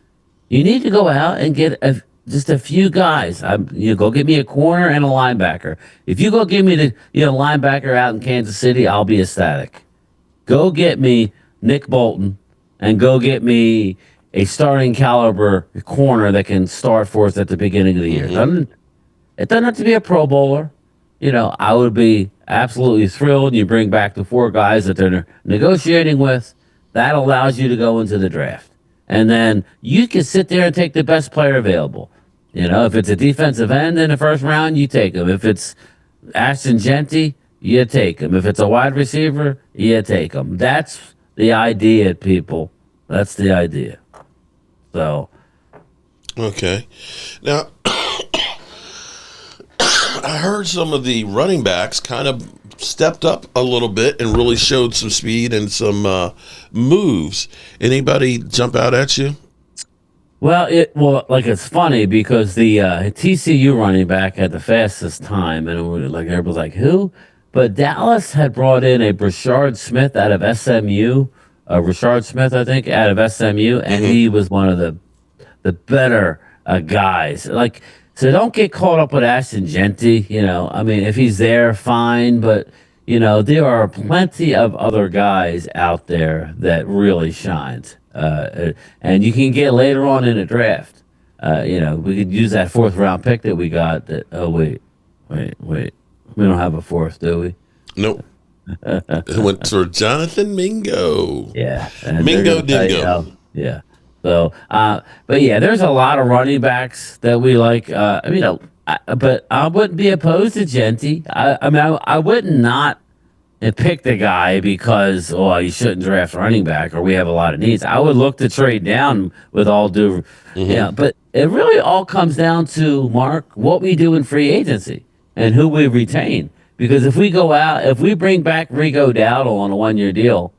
You need to go out and get just a few guys. Go get me a corner and a linebacker. If you go give me the linebacker out in Kansas City, I'll be ecstatic. Go get me Nick Bolton and go get me a starting caliber corner that can start for us at the beginning of the year. Mm-hmm. It doesn't have to be a Pro Bowler. I would be absolutely thrilled. You bring back the 4 guys that they're negotiating with. That allows you to go into the draft. And then you can sit there and take the best player available. If it's a defensive end in the first round, you take him. If it's Ashton Genty, you take him. If it's a wide receiver, you take him. That's the idea, people. That's the idea. So. Okay. Now, I heard some of the running backs kind of stepped up a little bit and really showed some speed and some moves. Anybody jump out at you? Well, it's funny because the TCU running back had the fastest time, and everybody's like, who? But Dallas had brought in a Brashard Smith out of SMU, Rashard Smith, I think, out of SMU, and he was one of the better guys. So don't get caught up with Ashton Genty. If he's there, fine. But, there are plenty of other guys out there that really shined. And you can get later on in the draft. We could use that 4th round pick that we got. Wait. We don't have a 4th, do we? Nope. It went for Jonathan Mingo. Yeah. Mingo Dingo. Yeah. So, but yeah, there's a lot of running backs that we like. But I wouldn't be opposed to Genty. I would not pick the guy because you shouldn't draft running back or we have a lot of needs. I would look to trade down with all due. Mm-hmm. But it really all comes down to, Mark, what we do in free agency and who we retain. Because if we bring back Rico Dowdle on a 1-year deal,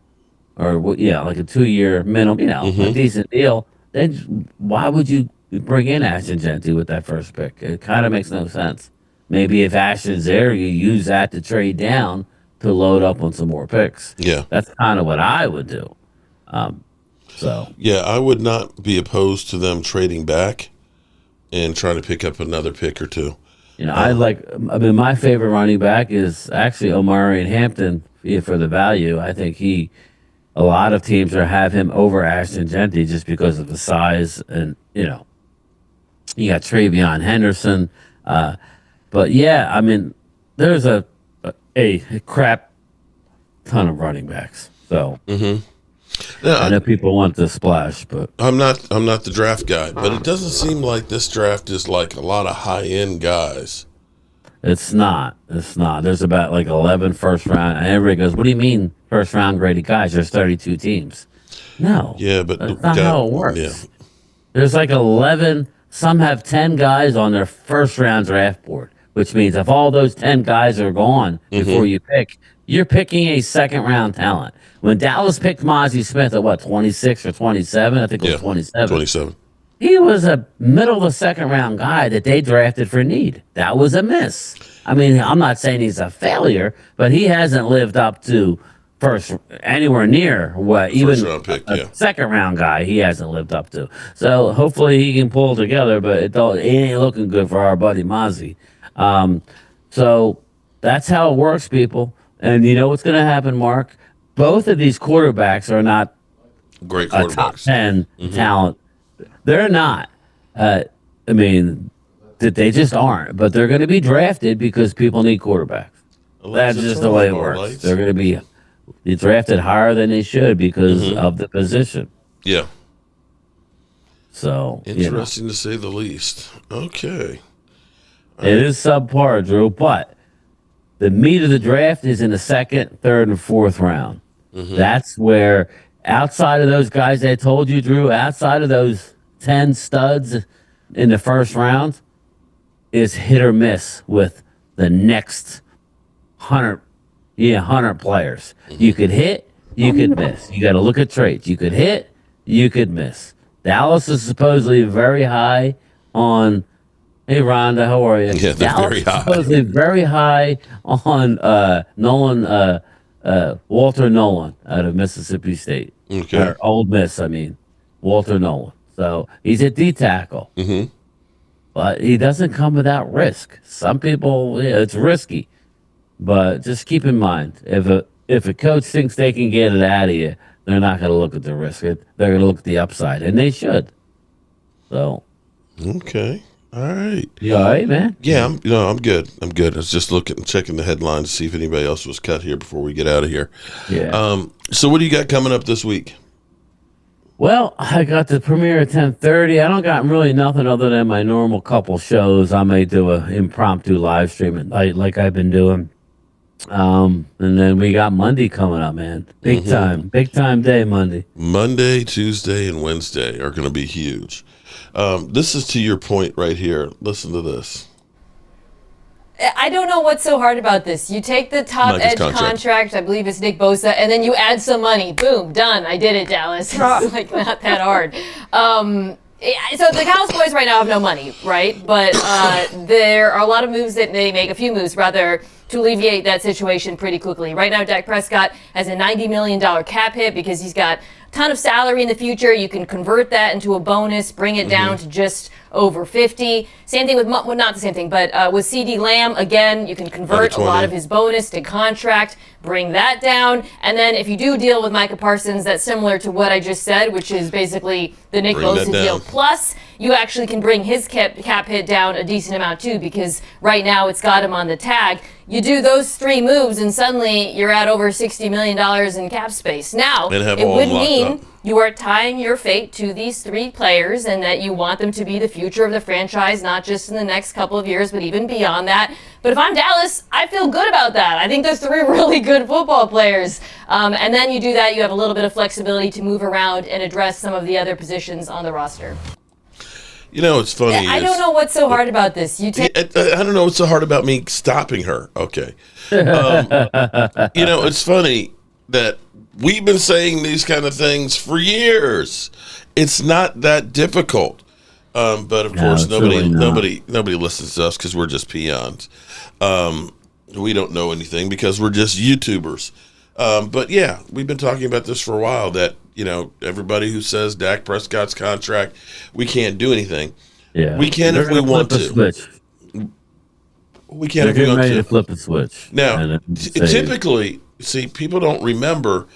or like a 2-year minimum, a decent deal, then why would you bring in Ashton Genty with that first pick? It kind of makes no sense. Maybe if Ashton's there, you use that to trade down to load up on some more picks. Yeah. That's kind of what I would do. Yeah, I would not be opposed to them trading back and trying to pick up another pick or two. My favorite running back is actually Omari and Hampton for the value. I think a lot of teams have him over Ashton Genty just because of the size, and you got Travion Henderson. But yeah, I mean, there's a crap ton of running backs. So Yeah, I know people want to splash, but I'm not the draft guy, but it doesn't seem like this draft is like a lot of high end guys. it's not. It's not. There's about like 11 first round, and everybody goes, "What do you mean first round graded guys? There's 32 teams." No, Yeah, but that's not how it works. yeah, There's like 11. Some have 10 guys on their first round draft board, which means if all those 10 guys are gone before you pick, you're picking a second round talent. When Dallas picked Mozzie Smith at what, 26 or 27? I think it was 27. 27. He was a middle of the second round guy that they drafted for need. That was a miss. I mean, I'm not saying he's a failure, but he hasn't lived up to anywhere near what even round pick, a second round guy he hasn't lived up to. So hopefully he can pull together, but it ain't looking good for our buddy Mozzie. So that's how it works, people. And you know what's going to happen, Mark? Both of these quarterbacks are not Great a top quarterbacks. 10 talent. They're not. I mean, that they just aren't. But they're going to be drafted because people need quarterbacks. That's just the way it works. They're going to be drafted higher than they should because of the position. Yeah. So Interesting to say the least. Okay. It is subpar, Drew, but the meat of the draft is in the second, third, and fourth round. That's where, outside of those guys I told you, Drew, outside of those 10 studs in the first round, is hit or miss with the next 100 players. You could hit, you could miss. You got to look at traits. You could hit, you could miss. Dallas is supposedly very high on. Hey, Rhonda, how are you? Yeah, they're Dallas very high. is supposedly very high on Nolan, Walter Nolan out of Mississippi State. Okay. Or Old Miss, I mean. Walter Nolan. So he's a D tackle. But he doesn't come without risk. Some people, it's risky. But just keep in mind, if a coach thinks they can get it out of you, they're not going to look at the risk. They're going to look at the upside, and they should. So. Okay. All right. You all right, man? Yeah, I'm good. I'm good. I was just checking the headlines to see if anybody else was cut here before we get out of here. Yeah. So what do you got coming up this week? Well, I got the premiere at 10:30. I don't got really nothing other than my normal couple shows. I may do an impromptu live stream at night like I've been doing. And then we got Monday coming up, man. Big time day Monday. Monday, Tuesday, and Wednesday are going to be huge. This is to your point right here. Listen to this. I don't know what's so hard about this. You take the top edge contract, I believe it's Nick Bosa, and then you add some money. Boom, done. I did it, Dallas. It's like not that hard. So the Cowboys right now have no money, right? But there are a lot of moves that they make, a few moves rather, to alleviate that situation pretty quickly. Right now, Dak Prescott has a $90 million cap hit because he's got a ton of salary in the future. You can convert that into a bonus, bring it down to just over 50. Same thing with, well, not the same thing, but with CD Lamb, again, you can convert a lot of his bonus to contract, bring that down. And then if you do deal with Micah Parsons, that's similar to what I just said, which is basically the Nick Bosa deal. Plus, you actually can bring his cap hit down a decent amount too, because right now it's got him on the tag. You do those three moves and suddenly you're at over $60 million in cap space. Now, it would mean you are tying your fate to these three players and that you want them to be the future of the franchise, not just in the next couple of years, but even beyond that. But if I'm Dallas, I feel good about that. I think they're three really good football players. And then you do that, you have a little bit of flexibility to move around and address some of the other positions on the roster. You know, it's funny. I don't know what's so hard about this. I don't know what's so hard about me stopping her. Okay. You know, it's funny that we've been saying these kind of things for years. It's not that difficult. But of course, nobody listens to us because we're just peons. We don't know anything because we're just YouTubers. But yeah, we've been talking about this for a while that, you know, everybody who says Dak Prescott's contract, we can't do anything. Yeah. We can if we want to. Switch. We can if we want want to. Flip a switch. Now, typically, see, people don't remember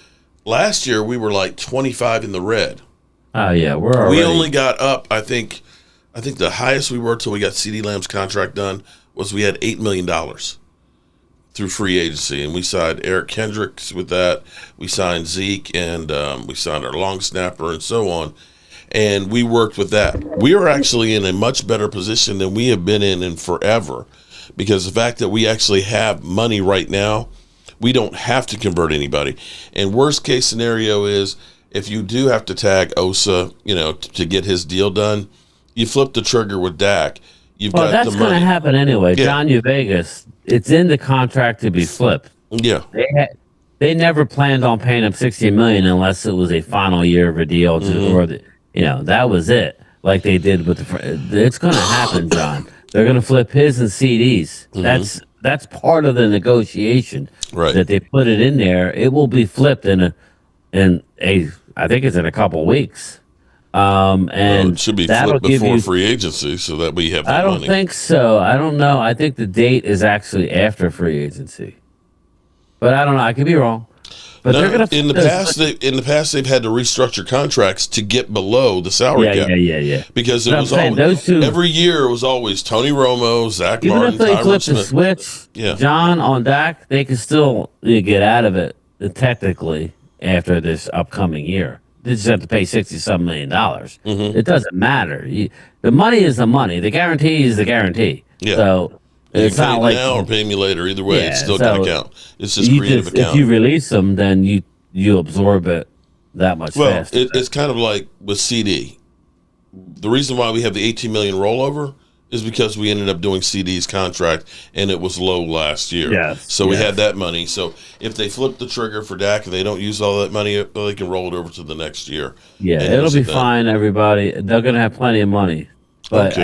last year we were like 25 in the red. Oh yeah, we only got up. I think the highest we were till we got CeeDee Lamb's contract done was we had $8 million through free agency, and we signed Eric Kendricks with that. We signed Zeke, and we signed our long snapper, and so on. And we worked with that. We are actually in a much better position than we have been in forever, because the fact that we actually have money right now, we don't have to convert anybody. And worst case scenario is if you do have to tag Osa, to get his deal done, you flip the trigger with Dak. You've got the money. That's going to happen anyway. Yeah. John Vegas, it's in the contract to be flipped. Yeah. They never planned on paying him $60 million unless it was a final year of a deal, that was it. Like they did with it's going to happen, John. They're going to flip his and CDs. Mm-hmm. That's part of the negotiation. Right. That they put it in there. It will be flipped I think it's in a couple weeks. And it should be flipped before free agency so that we have that money. I don't think so. I don't know. I think the date is actually after free agency. But I don't know. I could be wrong. But they're going to in the past they've had to restructure contracts to get below the salary cap. Yeah. Because it was always those two, every year it was always Tony Romo, Zack Martin, even if they flip the switch, John on Dak, they can still get out of it technically after this upcoming year. They just have to pay $60-some million. Mm-hmm. It doesn't matter. The money is the money. The guarantee is the guarantee. Yeah. So it's not like now or pay me later. Either way, it's still going to count. It's just creative accounting. If you release them, then you absorb it that much faster. It's kind of like with CD. The reason why we have the $18 million rollover is because we ended up doing CD's contract and it was low last year. Yes. So we had that money. So if they flip the trigger for Dak and they don't use all that money, they can roll it over to the next year. Yeah, it'll be fine, everybody. They're going to have plenty of money. But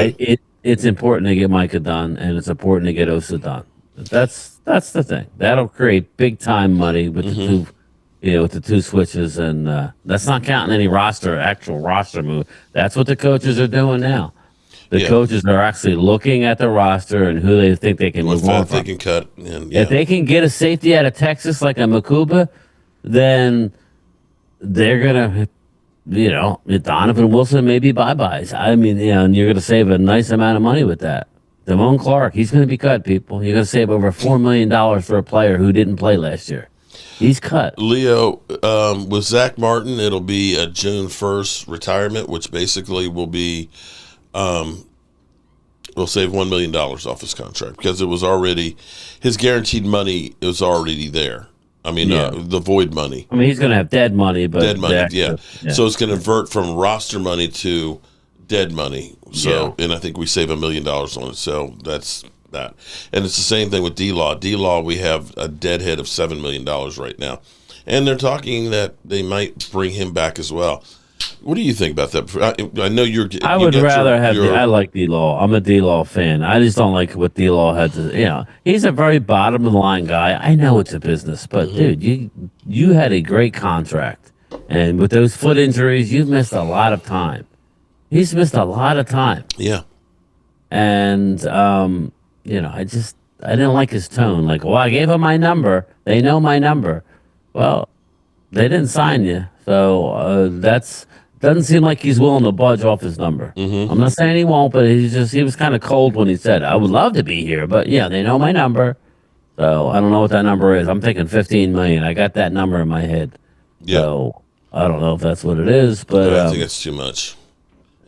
it's important to get Micah done, and it's important to get Osa done. That's the thing. That'll create big time money with the two, with the two switches, and that's not counting any actual roster move. That's what the coaches are doing now. The coaches are actually looking at the roster and who they think they can move on from. They can cut. And, If they can get a safety out of Texas like a Makuba, then they're gonna. Donovan Wilson maybe bye-byes. I mean, and you're going to save a nice amount of money with that. Damone Clark, he's going to be cut, people. You're going to save over $4 million for a player who didn't play last year. He's cut. Leo, with Zack Martin, it'll be a June 1st retirement, which basically will be, we'll save $1 million off his contract because it was already, his guaranteed money was already there. I mean, the void money. I mean, he's going to have dead money, but dead money, So it's going to convert from roster money to dead money. So, and I think we save $1 million on it. So that's that. And it's the same thing with D-Law. D-Law, we have a deadhead of $7 million right now, and they're talking that they might bring him back as well. What do you think about that? I know you're. I would rather have. I like D-Law. I'm a D-Law fan. I just don't like what D-Law had to. He's a very bottom of the line guy. I know it's a business, but dude, you had a great contract, and with those foot injuries, you've missed a lot of time. He's missed a lot of time. Yeah. And I didn't like his tone. Like, I gave him my number. They know my number. Well, they didn't sign you. So doesn't seem like he's willing to budge off his number. Mm-hmm. I'm not saying he won't, but he was kind of cold when he said, I would love to be here, but they know my number. So I don't know what that number is. I'm thinking 15 million. I got that number in my head. Yeah. So I don't know if that's what it is, but I think it's too much.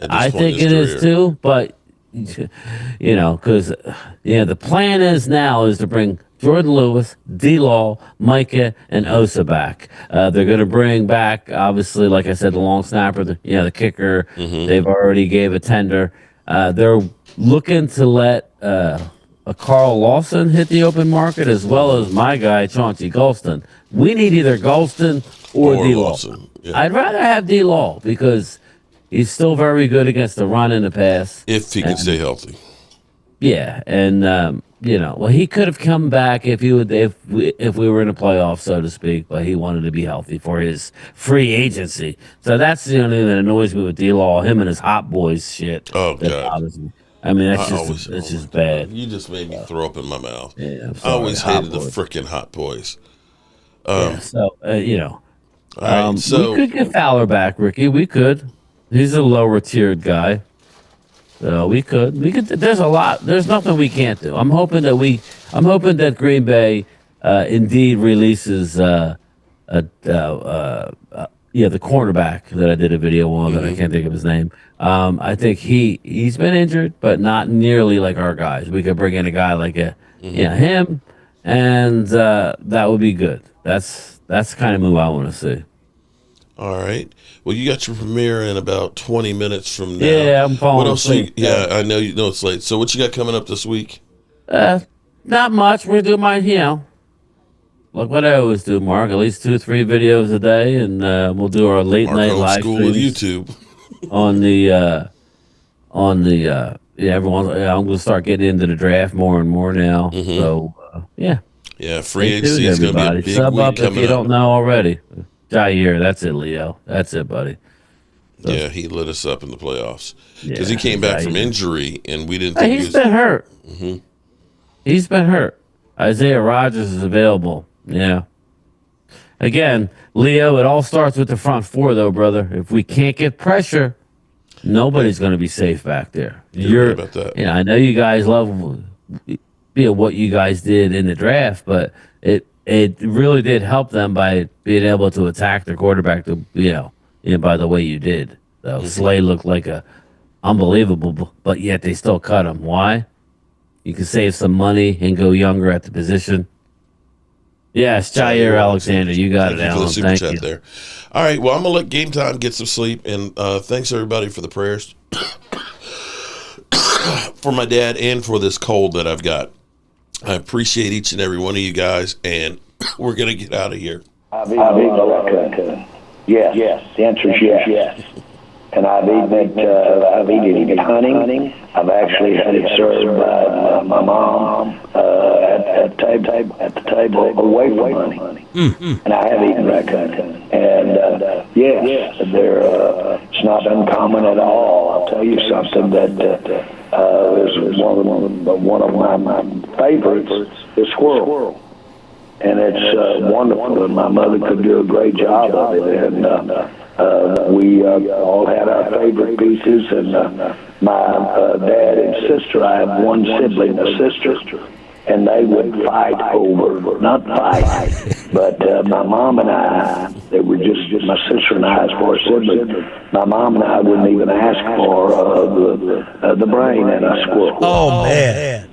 I think it is too, but because the plan is to bring Jordan Lewis, D-Law, Micah, and Osa back. They're going to bring back, obviously, like I said, the long snapper, the kicker. Mm-hmm. They've already gave a tender. They're looking to let a Carl Lawson hit the open market, as well as my guy, Chauncey Golston. We need either Golston or D-Law. Yeah. I'd rather have D-Law because he's still very good against the run and the pass. If he can stay healthy. Yeah, and he could have come back if we were in a playoff, so to speak, but he wanted to be healthy for his free agency. So that's the only thing that annoys me with D-Law, him and his hot boys shit. Oh God! I mean, that's just bad. You just made me throw up in my mouth. Yeah, I always hated the freaking hot boys. All right, so we could get Fowler back, Ricky. We could. He's a lower tiered guy. So we could. There's a lot. There's nothing we can't do. I'm hoping that Green Bay indeed releases the cornerback that I did a video on that I can't think of his name. I think he's been injured, but not nearly like our guys. We could bring in a guy like him, and that would be good. That's the kind of move I want to see. All right. Well, you got your premiere in about 20 minutes from now. Yeah, I'm falling What else? asleep. I know you know it's late. So what you got coming up this week? Not much. We're doing like what I always do, Mark. At least 2 or 3 videos a day, and we'll do our late night live school with streams YouTube. Everyone. I'm gonna start getting into the draft more and more now. So Yeah, free agency is going to be a big Sub week up coming if you up. don't know already. Jair, that's it, Leo. That's it, buddy. So, Yeah, he lit us up in the playoffs because Yeah, he came back from Jair. injury, and we didn't think He's been hurt. He's been hurt. Isaiah Rodgers is available. Yeah. Again, Leo, it all starts with the front four, though, brother. If we can't get pressure, nobody's going to be safe back there. You're right about that. I know you guys love what you guys did in the draft, but it really did help them by being able to attack their quarterback. By the way you did. So Slay looked like unbelievable, but yet they still cut him. Why? You can save some money and go younger at the position. Yes, Jair Alexander, you got it, Alan. Thank you. There. All right, well, I'm going to let Game Time get some sleep, and thanks, everybody, for the prayers for my dad and for this cold that I've got. I appreciate each and every one of you guys, and we're going to get out of here. Yes. The answer is yes. And I've eaten it hunting. I've actually had it served by my mom at the table away from hunting. And I have eaten raccoon. And yes, it's not uncommon at all. I'll tell you something that is one of my favorites is squirrel. And it's wonderful, and my mother could do a great job of it. And we all had our favorite pieces. And my dad and sister, I have one sibling, a sister, and they would fight not fight, but my mom and I, they were just my sister and I as far as siblings. My mom and I wouldn't even ask for the brain in a squirrel. Oh, man.